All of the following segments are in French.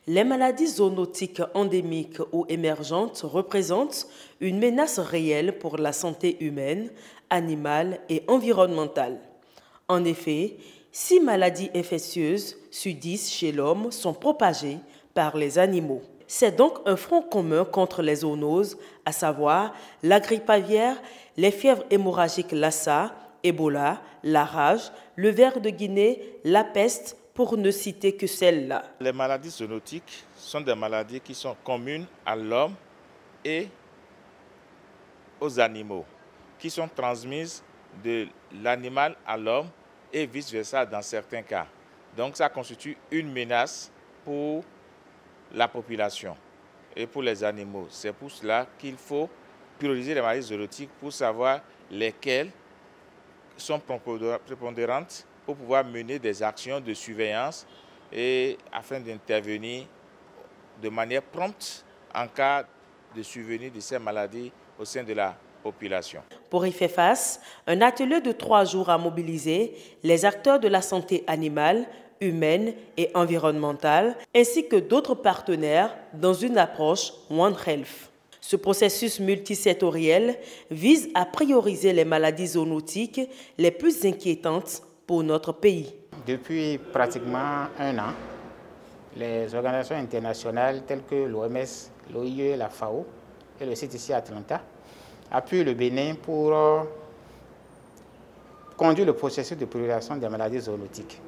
Les maladies zoonotiques endémiques ou émergentes représentent une menace réelle pour la santé humaine, animale et environnementale. En effet, 6 maladies infectieuses sur 10 chez l'homme sont propagées par les animaux. C'est donc un front commun contre les zoonoses, à savoir la grippe aviaire, les fièvres hémorragiques Lassa, Ebola, la rage, le ver de Guinée, la peste, pour ne citer que celles-là. Les maladies zoonotiques sont des maladies qui sont communes à l'homme et aux animaux, qui sont transmises de l'animal à l'homme et vice-versa dans certains cas. Donc ça constitue une menace pour la population et pour les animaux. C'est pour cela qu'il faut prioriser les maladies zoonotiques pour savoir lesquelles sont prépondérantes pour pouvoir mener des actions de surveillance et afin d'intervenir de manière prompte en cas de survenue de ces maladies au sein de la population. Pour y faire face, un atelier de 3 jours a mobilisé les acteurs de la santé animale, humaine et environnementale, ainsi que d'autres partenaires dans une approche One Health. Ce processus multisectoriel vise à prioriser les maladies zoonotiques les plus inquiétantes pour notre pays. Depuis pratiquement un an, les organisations internationales telles que l'OMS, l'OIE, la FAO et le CTC Atlanta appuient le Bénin pour conduire le processus de priorisation des maladies zoonotiques.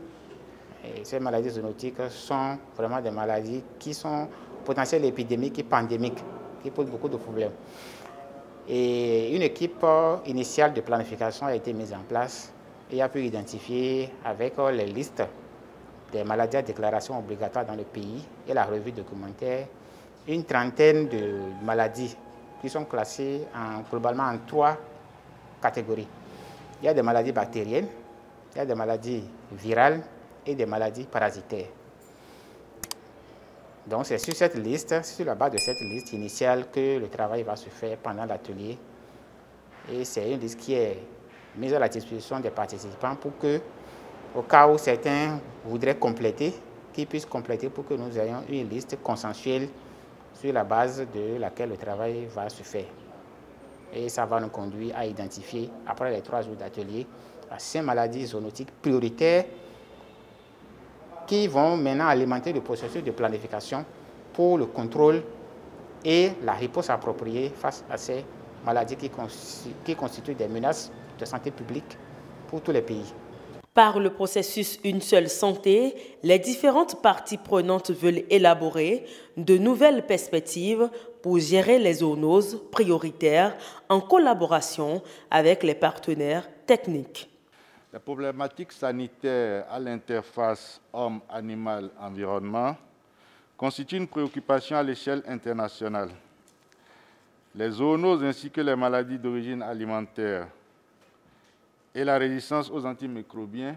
Et ces maladies zoonotiques sont vraiment des maladies qui sont potentielles épidémiques et pandémiques, qui posent beaucoup de problèmes. Et une équipe initiale de planification a été mise en place et a pu identifier avec les listes des maladies à déclaration obligatoire dans le pays et la revue documentaire une trentaine de maladies qui sont classées globalement en 3 catégories. Il y a des maladies bactériennes, il y a des maladies virales et des maladies parasitaires. Donc c'est sur cette liste, sur la base de cette liste initiale que le travail va se faire pendant l'atelier. Et c'est une liste qui est mise à la disposition des participants pour que, au cas où certains voudraient compléter, qu'ils puissent compléter pour que nous ayons une liste consensuelle sur la base de laquelle le travail va se faire. Et ça va nous conduire à identifier, après les 3 jours d'atelier, 5 maladies zoonotiques prioritaires qui vont maintenant alimenter le processus de planification pour le contrôle et la réponse appropriée face à ces maladies qui constituent des menaces de santé publique pour tous les pays. Par le processus Une seule santé, les différentes parties prenantes veulent élaborer de nouvelles perspectives pour gérer les zoonoses prioritaires en collaboration avec les partenaires techniques. Les problématiques sanitaires à l'interface homme-animal-environnement constituent une préoccupation à l'échelle internationale. Les zoonoses ainsi que les maladies d'origine alimentaire et la résistance aux antimicrobiens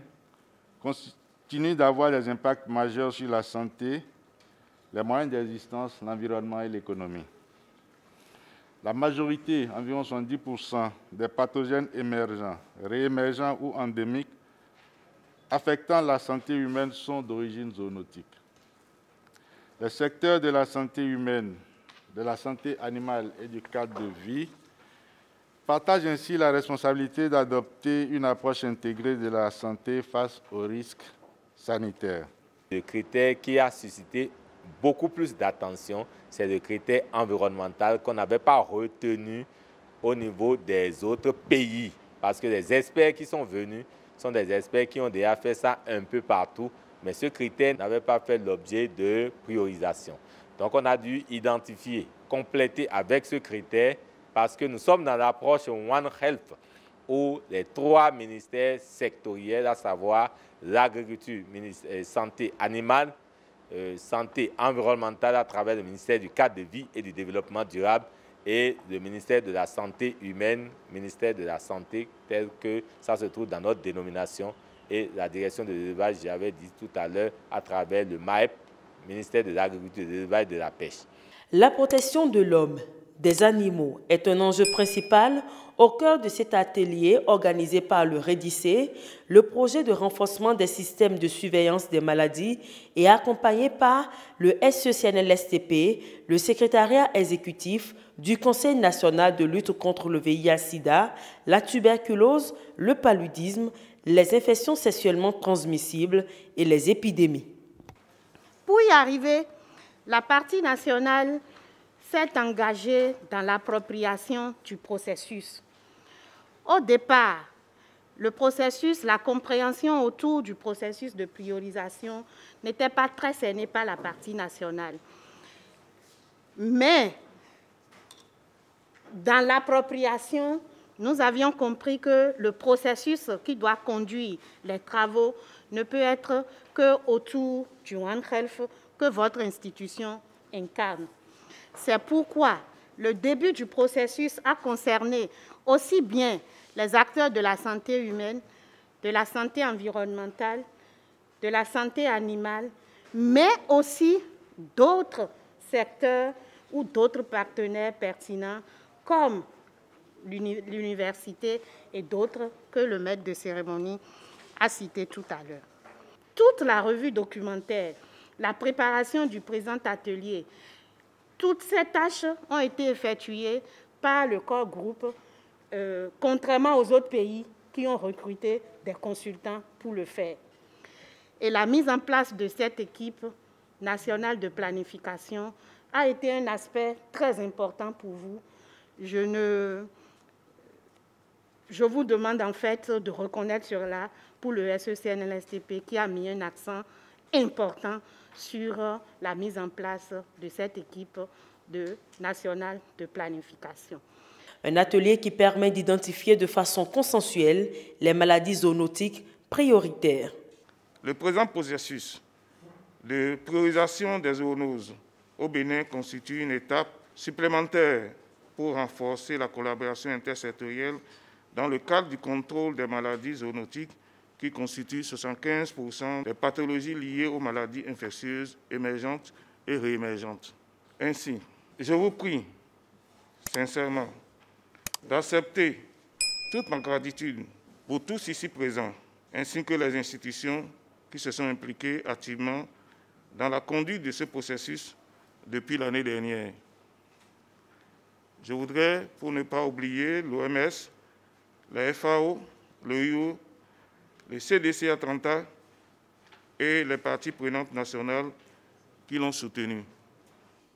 continuent d'avoir des impacts majeurs sur la santé, les moyens d'existence, l'environnement et l'économie. La majorité, environ 70%, des pathogènes émergents, réémergents ou endémiques affectant la santé humaine sont d'origine zoonotique. Les secteurs de la santé humaine, de la santé animale et du cadre de vie partagent ainsi la responsabilité d'adopter une approche intégrée de la santé face aux risques sanitaires. Le critère qui a suscité beaucoup plus d'attention, c'est le critère environnemental qu'on n'avait pas retenu au niveau des autres pays. Parce que les experts qui sont venus sont des experts qui ont déjà fait ça un peu partout, mais ce critère n'avait pas fait l'objet de priorisation. Donc on a dû identifier, compléter avec ce critère, parce que nous sommes dans l'approche One Health, où les 3 ministères sectoriels, à savoir l'agriculture, santé animale, santé environnementale à travers le ministère du cadre de vie et du développement durable et le ministère de la santé humaine, ministère de la santé tel que ça se trouve dans notre dénomination et la direction de l'élevage, j'avais dit tout à l'heure, à travers le MAEP, ministère de l'Agriculture, de l'Élevage et de la Pêche. La protection de l'homme, des animaux, est un enjeu principal au cœur de cet atelier organisé par le REDICE, le projet de renforcement des systèmes de surveillance des maladies, et accompagné par le SECNLSTP, le secrétariat exécutif du Conseil national de lutte contre le VIH-Sida, la tuberculose, le paludisme, les infections sexuellement transmissibles et les épidémies. Pour y arriver, la partie nationale s'est engagée dans l'appropriation du processus. Au départ, le processus, la compréhension autour du processus de priorisation n'était pas très cernée par la partie nationale. Mais dans l'appropriation, nous avions compris que le processus qui doit conduire les travaux ne peut être qu'autour du One Health que votre institution incarne. C'est pourquoi le début du processus a concerné aussi bien les acteurs de la santé humaine, de la santé environnementale, de la santé animale, mais aussi d'autres secteurs ou d'autres partenaires pertinents comme l'université et d'autres que le maître de cérémonie a cité tout à l'heure. Toute la revue documentaire, la préparation du présent atelier, toutes ces tâches ont été effectuées par le corps groupe, contrairement aux autres pays qui ont recruté des consultants pour le faire. Et la mise en place de cette équipe nationale de planification a été un aspect très important pour vous. Je vous demande en fait de reconnaître cela pour le SECNLSTP qui a mis un accent important sur la mise en place de cette équipe nationale de planification. Un atelier qui permet d'identifier de façon consensuelle les maladies zoonotiques prioritaires. Le présent processus de priorisation des zoonoses au Bénin constitue une étape supplémentaire pour renforcer la collaboration intersectorielle dans le cadre du contrôle des maladies zoonotiques qui constituent 75% des pathologies liées aux maladies infectieuses émergentes et réémergentes. Ainsi, je vous prie sincèrement d'accepter toute ma gratitude pour tous ici présents, ainsi que les institutions qui se sont impliquées activement dans la conduite de ce processus depuis l'année dernière. Je voudrais, pour ne pas oublier, l'OMS, la FAO, l'OIO, le CDC Atlanta et les parties prenantes nationales qui l'ont soutenu.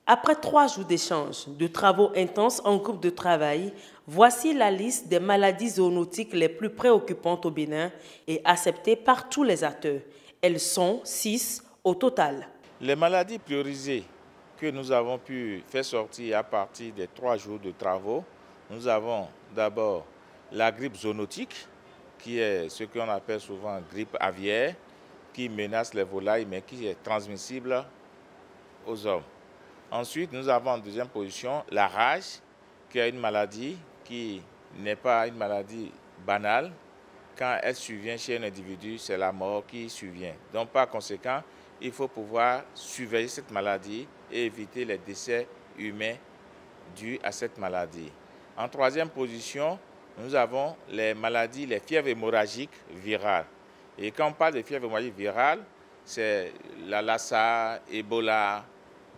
Après 3 jours d'échanges, de travaux intenses en groupe de travail, voici la liste des maladies zoonotiques les plus préoccupantes au Bénin et acceptées par tous les acteurs. Elles sont 6 au total. Les maladies priorisées que nous avons pu faire sortir à partir des 3 jours de travaux, nous avons d'abord la grippe zoonotique, qui est ce qu'on appelle souvent grippe aviaire, qui menace les volailles, mais qui est transmissible aux hommes. Ensuite, nous avons en deuxième position la rage, qui est une maladie qui n'est pas une maladie banale. Quand elle survient chez un individu, c'est la mort qui survient. Donc, par conséquent, il faut pouvoir surveiller cette maladie et éviter les décès humains dus à cette maladie. En troisième position, nous avons les maladies, les fièvres hémorragiques virales. Et quand on parle de fièvres hémorragiques virales, c'est la Lassa, Ebola,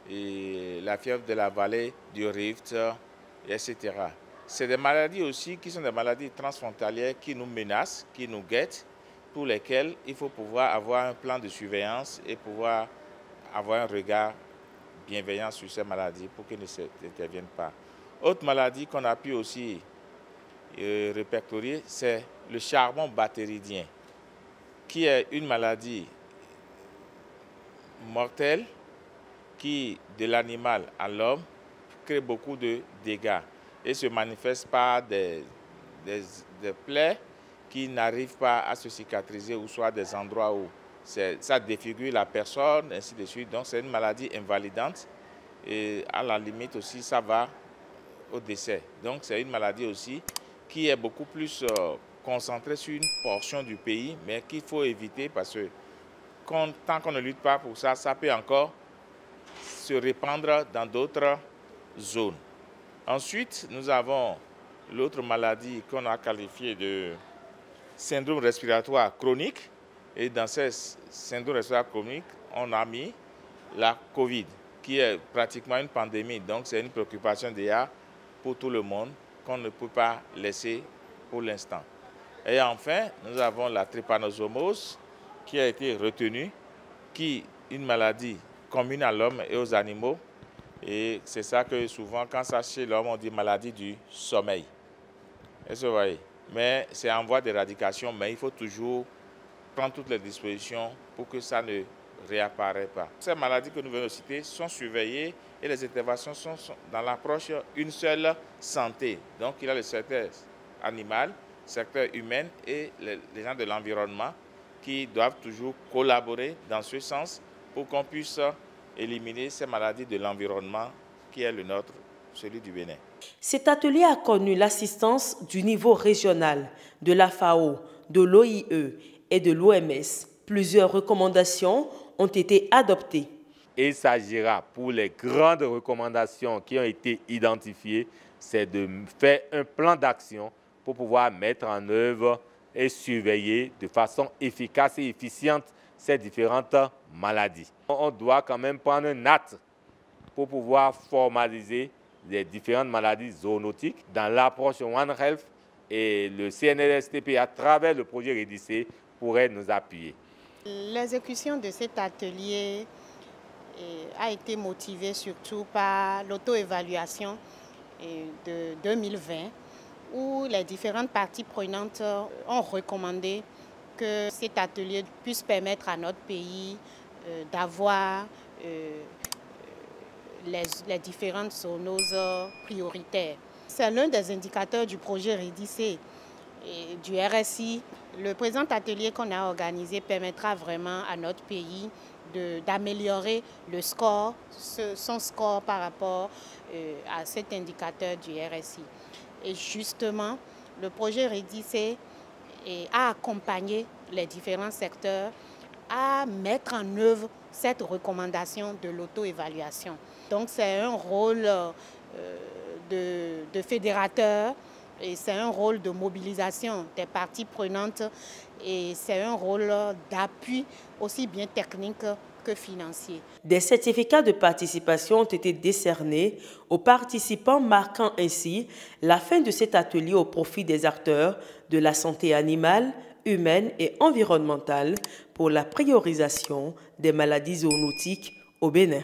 et la fièvre de la vallée du Rift, etc. C'est des maladies aussi qui sont des maladies transfrontalières qui nous menacent, qui nous guettent, pour lesquelles il faut pouvoir avoir un plan de surveillance et pouvoir avoir un regard bienveillant sur ces maladies pour qu'elles n'interviennent pas. Autre maladie qu'on a pu aussi répertorier, c'est le charbon bactéridien, qui est une maladie mortelle qui, de l'animal à l'homme, crée beaucoup de dégâts et se manifeste par des plaies qui n'arrivent pas à se cicatriser ou soit des endroits où ça défigure la personne, ainsi de suite. Donc c'est une maladie invalidante et à la limite aussi ça va au décès. Donc c'est une maladie aussi qui est beaucoup plus concentré sur une portion du pays, mais qu'il faut éviter parce que tant qu'on ne lutte pas pour ça, ça peut encore se répandre dans d'autres zones. Ensuite, nous avons l'autre maladie qu'on a qualifiée de syndrome respiratoire chronique. Et dans ce syndrome respiratoire chronique, on a mis la COVID, qui est pratiquement une pandémie. Donc, c'est une préoccupation déjà pour tout le monde qu'on ne peut pas laisser pour l'instant. Et enfin, nous avons la trypanosomose qui a été retenue, qui est une maladie commune à l'homme et aux animaux. Et c'est ça que souvent, quand ça chez l'homme, on dit maladie du sommeil. Est-ce que vous voyez? Mais c'est en voie d'éradication, mais il faut toujours prendre toutes les dispositions pour que ça ne réapparaisse pas. Ces maladies que nous venons de citer sont surveillées et les interventions sont dans l'approche une seule santé. Donc il y a le secteur animal, le secteur humain et les gens de l'environnement qui doivent toujours collaborer dans ce sens pour qu'on puisse éliminer ces maladies de l'environnement qui est le nôtre, celui du Bénin. Cet atelier a connu l'assistance du niveau régional, de la FAO, de l'OIE et de l'OMS. Plusieurs recommandations ont été adoptées. Il s'agira, pour les grandes recommandations qui ont été identifiées, c'est de faire un plan d'action pour pouvoir mettre en œuvre et surveiller de façon efficace et efficiente ces différentes maladies. On doit quand même prendre un acte pour pouvoir formaliser les différentes maladies zoonotiques dans l'approche One Health, et le CNRSTP, à travers le projet REDIC, pourrait nous appuyer. L'exécution de cet atelier a été motivée surtout par l'auto-évaluation de 2020, où les différentes parties prenantes ont recommandé que cet atelier puisse permettre à notre pays d'avoir les différentes zoonoses prioritaires. C'est l'un des indicateurs du projet REDIC et du RSI. Le présent atelier qu'on a organisé permettra vraiment à notre pays d'améliorer le score, son score par rapport à cet indicateur du RSI. Et justement, le projet REDIC a accompagné les différents secteurs à mettre en œuvre cette recommandation de l'auto-évaluation. Donc c'est un rôle de fédérateur et c'est un rôle de mobilisation des parties prenantes et c'est un rôle d'appui aussi bien technique que financier. Des certificats de participation ont été décernés aux participants, marquant ainsi la fin de cet atelier au profit des acteurs de la santé animale, humaine et environnementale pour la priorisation des maladies zoonotiques au Bénin.